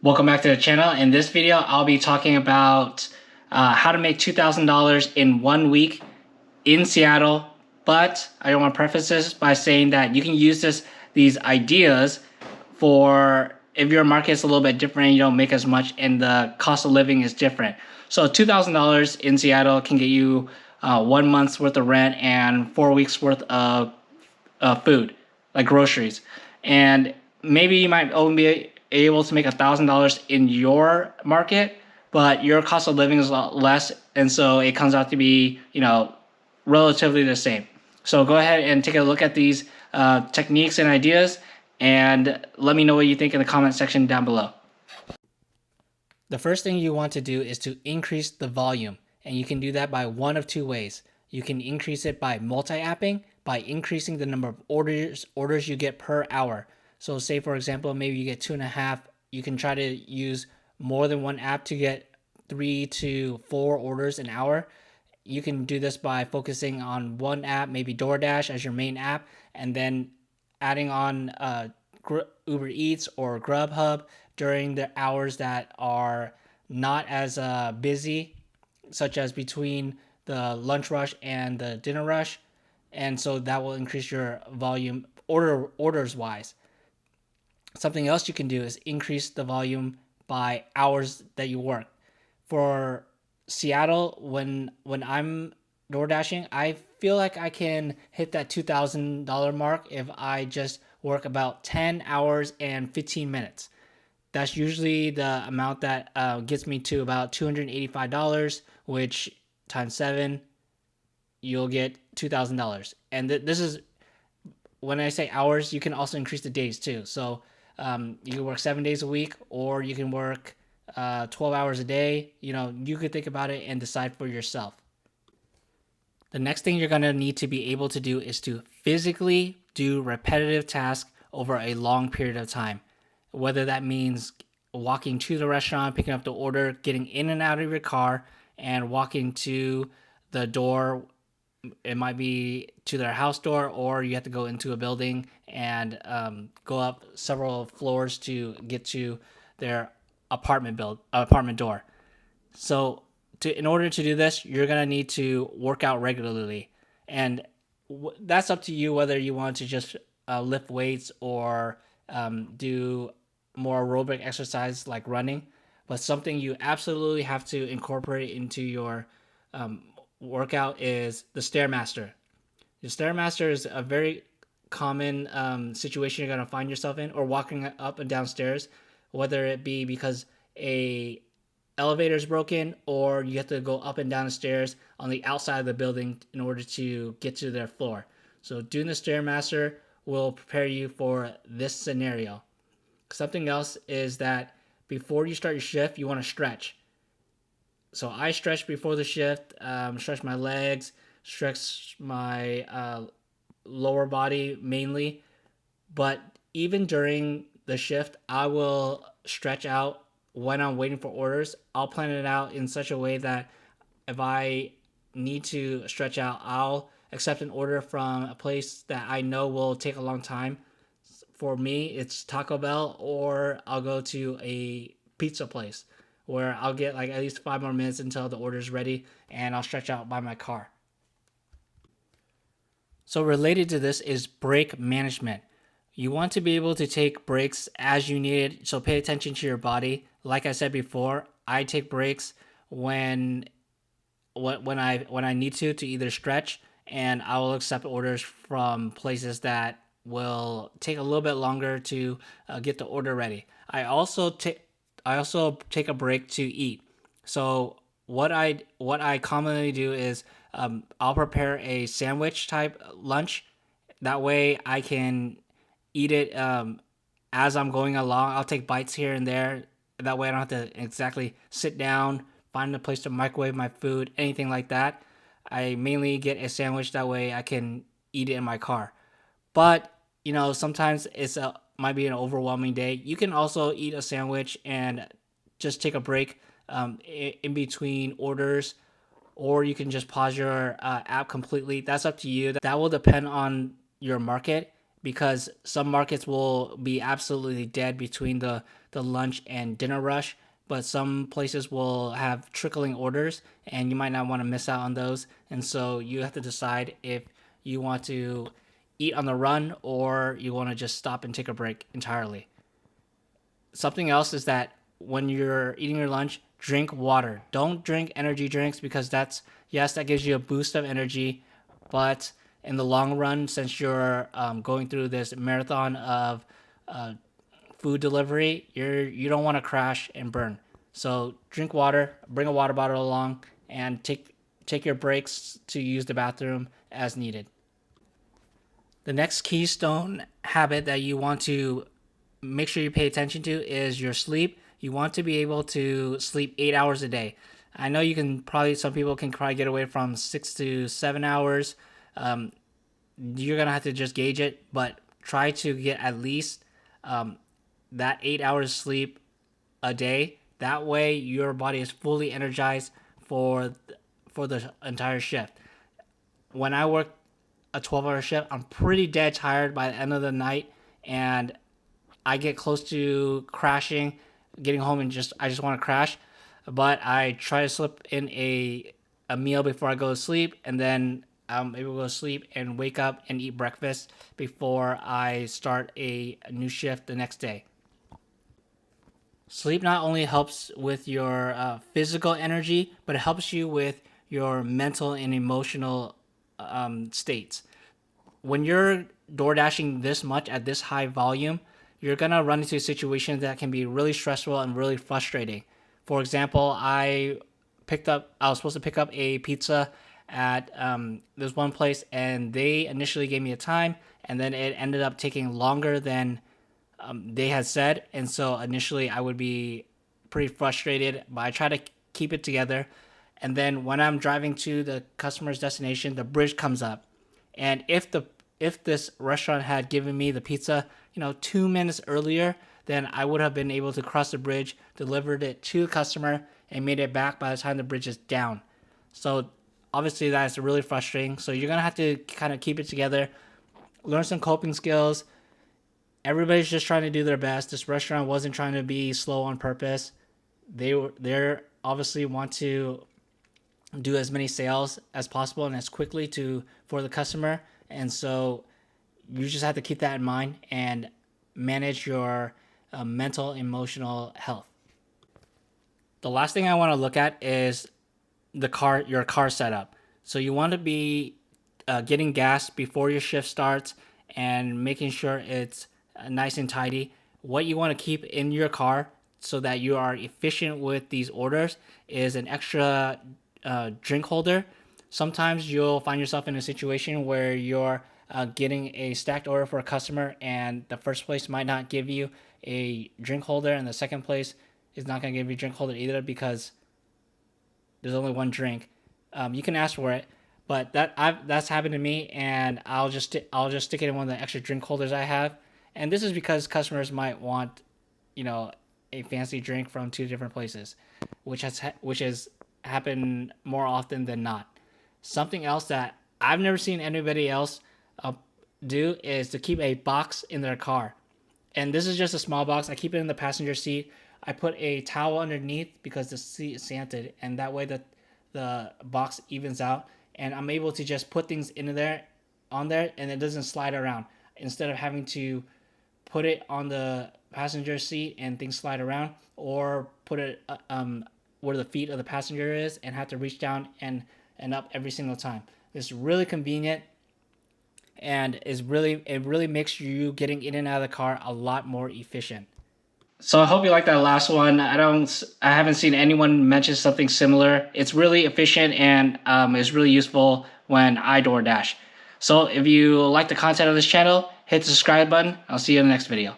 Welcome back to the channel. In this video, I'll be talking about how to make $2,000 in 1 week in Seattle. But I want to preface this by saying that you can use these ideas for if your market is a little bit different, you don't make as much, and the cost of living is different. So $2,000 in Seattle can get you 1 month's worth of rent and 4 weeks worth of food, like groceries. And maybe you might only be able to make $1,000 in your market, but your cost of living is a lot less, and so it comes out to be, relatively the same. So go ahead and take a look at these techniques and ideas, and let me know what you think in the comment section down below. The first thing you want to do is to increase the volume, and you can do that by one of two ways. You can increase it by multi-apping, by increasing the number of orders you get per hour. So say, for example, maybe you get 2.5. You can try to use more than one app to get 3 to 4 orders an hour. You can do this by focusing on one app, maybe DoorDash as your main app, and then adding on Uber Eats or Grubhub during the hours that are not as busy, such as between the lunch rush and the dinner rush. And so that will increase your volume orders wise. Something else you can do is increase the volume by hours that you work. For Seattle, when I'm door dashing, I feel like I can hit that $2,000 mark if I just work about 10 hours and 15 minutes. That's usually the amount that gets me to about $285, which times 7, you'll get $2,000. And this is, when I say hours, you can also increase the days too. So you can work 7 days a week, or you can work 12 hours a day. You could think about it and decide for yourself. The next thing you're going to need to be able to do is to physically do repetitive tasks over a long period of time. Whether that means walking to the restaurant, picking up the order, getting in and out of your car, and walking to the door. It might be to their house door, or you have to go into a building and go up several floors to get to their apartment door. So in order to do this, you're going to need to work out regularly. And that's up to you whether you want to just lift weights or do more aerobic exercise like running. But something you absolutely have to incorporate into your workout is the Stairmaster. The Stairmaster is a very common situation you're going to find yourself in, or walking up and down stairs, whether it be because a elevator is broken or you have to go up and down the stairs on the outside of the building in order to get to their floor. So doing the Stairmaster will prepare you for this scenario. Something else is that before you start your shift, you want to stretch. So I stretch before the shift, stretch my legs, stretch my lower body mainly. But even during the shift, I will stretch out when I'm waiting for orders. I'll plan it out in such a way that if I need to stretch out, I'll accept an order from a place that I know will take a long time. For me, it's Taco Bell, or I'll go to a pizza place where I'll get like at least 5 more minutes until the order is ready, and I'll stretch out by my car. So related to this is break management. You want to be able to take breaks as you need it, so pay attention to your body. Like I said before, I take breaks when I need to either stretch, and I will accept orders from places that will take a little bit longer to get the order ready. I also take a break to eat. So what I commonly do is I'll prepare a sandwich type lunch. That way I can eat it as I'm going along. I'll take bites here and there. That way I don't have to exactly sit down, find a place to microwave my food, anything like that. I mainly get a sandwich. That way I can eat it in my car. But sometimes might be an overwhelming day. You can also eat a sandwich and just take a break in between orders, or you can just pause your app completely. That's up to you. That will depend on your market. because some markets will be absolutely dead between the lunch and dinner rush, but some places will have trickling orders and you might not want to miss out on those. And so you have to decide if you want to eat on the run or you want to just stop and take a break entirely. Something else is that when you're eating your lunch, drink water. Don't drink energy drinks because yes, that gives you a boost of energy, but in the long run, since you're going through this marathon of food delivery, you don't want to crash and burn. So drink water, bring a water bottle along, and take your breaks to use the bathroom as needed. The next keystone habit that you want to make sure you pay attention to is your sleep. You want to be able to sleep 8 hours a day. I know some people can probably get away from 6 to 7 hours. You're going to have to just gauge it, but try to get at least that 8 hours sleep a day. That way your body is fully energized for the entire shift. When I work a 12-hour shift, I'm pretty dead tired by the end of the night, and I get close to crashing, getting home, and I just want to crash. But I try to slip in a meal before I go to sleep, and then I'm able to go to sleep and wake up and eat breakfast before I start a new shift the next day. Sleep not only helps with your physical energy, but it helps you with your mental and emotional states. When you're door dashing this much at this high volume, you're gonna run into situations that can be really stressful and really frustrating. For example, I was supposed to pick up a pizza at this one place, and they initially gave me a time, and then it ended up taking longer than they had said. And so initially I would be pretty frustrated, but I try to keep it together. And then when I'm driving to the customer's destination, the bridge comes up. And if this restaurant had given me the pizza, 2 minutes earlier, then I would have been able to cross the bridge, delivered it to the customer, and made it back by the time the bridge is down. So obviously that's really frustrating. So you're gonna have to kind of keep it together, learn some coping skills. Everybody's just trying to do their best. This restaurant wasn't trying to be slow on purpose. They're obviously want to do as many sales as possible and as quickly for the customer. And so you just have to keep that in mind and manage your mental, emotional health. The last thing I want to look at is your car setup. So you want to be getting gas before your shift starts and making sure it's nice and tidy. What you want to keep in your car so that you are efficient with these orders is an extra drink holder. Sometimes you'll find yourself in a situation where you're getting a stacked order for a customer, and the first place might not give you a drink holder, and the second place is not going to give you a drink holder either because there's only one drink. You can ask for it, but that's happened to me, and I'll just stick it in one of the extra drink holders I have. And this is because customers might want, a fancy drink from two different places, which has happened more often than not. Something else that I've never seen anybody else do is to keep a box in their car. And this is just a small box. I keep it in the passenger seat. I put a towel underneath because the seat is slanted, and that way the box evens out, and I'm able to just put things on there, and it doesn't slide around. Instead of having to put it on the passenger seat and things slide around, or put it where the feet of the passenger is and have to reach down and up every single time. It's really convenient, and it really makes you getting in and out of the car a lot more efficient. So I hope you like that last one. I haven't seen anyone mention something similar. It's really efficient and is really useful when I DoorDash. So if you like the content of this channel, hit the subscribe button. I'll see you in the next video.